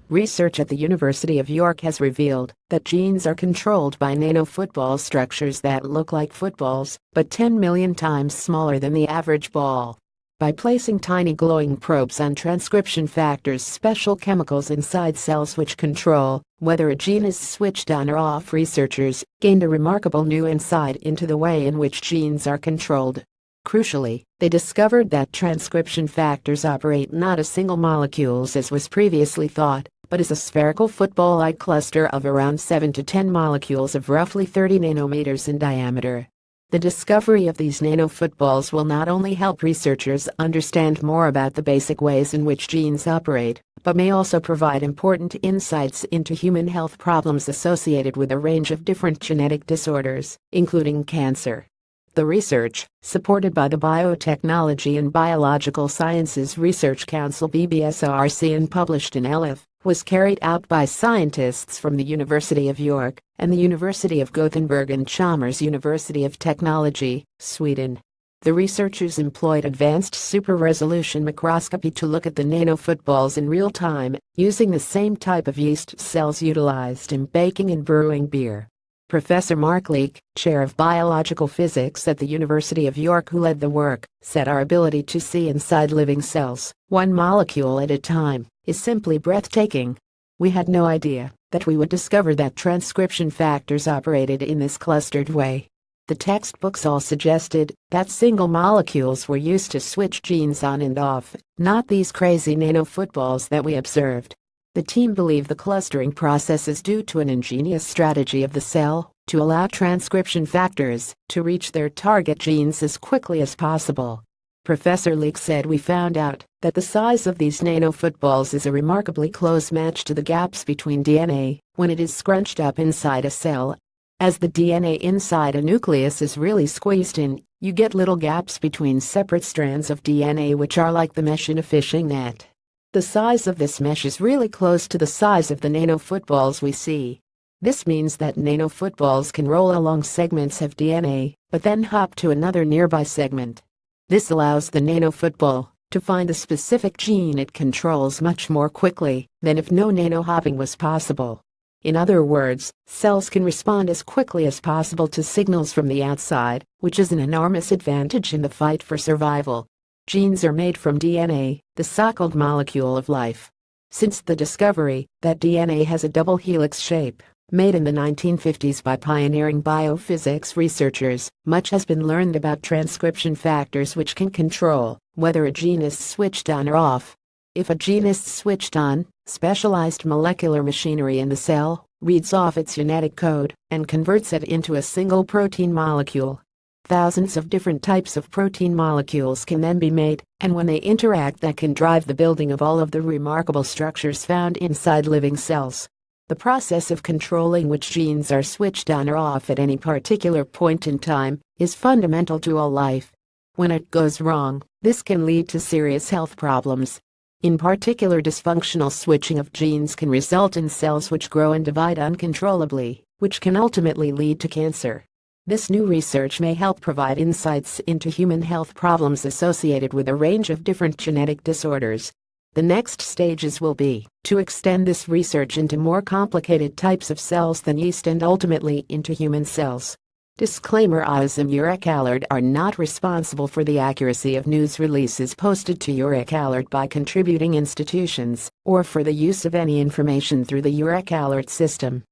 Research at the University of York has revealed that genes are controlled by nanofootball structures that look like footballs, but 10 million times smaller than the average ball. By placing tiny glowing probes on transcription factors, special chemicals inside cells which control whether a gene is switched on or off, researchers gained a remarkable new insight into the way in which genes are controlled. Crucially, they discovered that transcription factors operate not as single molecules as was previously thought, but as a spherical football-like cluster of around 7 to 10 molecules of roughly 30 nanometers in diameter. The discovery of these nanofootballs will not only help researchers understand more about the basic ways in which genes operate, but may also provide important insights into human health problems associated with a range of different genetic disorders, including cancer. The research, supported by the Biotechnology and Biological Sciences Research Council (BBSRC) and published in ELIF, was carried out by scientists from the University of York and the University of Gothenburg and Chalmers University of Technology, Sweden. The researchers employed advanced super-resolution microscopy to look at the nanofootballs in real time, using the same type of yeast cells utilized in baking and brewing beer. Professor Mark Leake, chair of biological physics at the University of York, who led the work, said our ability to see inside living cells, one molecule at a time, is simply breathtaking. We had no idea that we would discover that transcription factors operated in this clustered way. The textbooks all suggested that single molecules were used to switch genes on and off, not these crazy nanofootballs that we observed. The team believe the clustering process is due to an ingenious strategy of the cell to allow transcription factors to reach their target genes as quickly as possible. Professor Leake said, we found out that the size of these nanofootballs is a remarkably close match to the gaps between DNA when it is scrunched up inside a cell. As the DNA inside a nucleus is really squeezed in, you get little gaps between separate strands of DNA which are like the mesh in a fishing net. The size of this mesh is really close to the size of the nanofootballs we see. This means that nanofootballs can roll along segments of DNA, but then hop to another nearby segment. This allows the nanofootball to find the specific gene it controls much more quickly than if no nanohopping was possible. In other words, cells can respond as quickly as possible to signals from the outside, which is an enormous advantage in the fight for survival. Genes are made from DNA, the so-called molecule of life. Since the discovery that DNA has a double helix shape, made in the 1950s by pioneering biophysics researchers, much has been learned about transcription factors which can control whether a gene is switched on or off. If a gene is switched on, specialized molecular machinery in the cell reads off its genetic code and converts it into a single protein molecule. Thousands of different types of protein molecules can then be made, and when they interact, that can drive the building of all of the remarkable structures found inside living cells. The process of controlling which genes are switched on or off at any particular point in time is fundamental to all life. When it goes wrong, this can lead to serious health problems. In particular, dysfunctional switching of genes can result in cells which grow and divide uncontrollably, which can ultimately lead to cancer. This new research may help provide insights into human health problems associated with a range of different genetic disorders. The next stages will be to extend this research into more complicated types of cells than yeast and ultimately into human cells. Disclaimer: Oz and Uric Allard are not responsible for the accuracy of news releases posted to Uric Allard by contributing institutions, or for the use of any information through the Uric Allard system.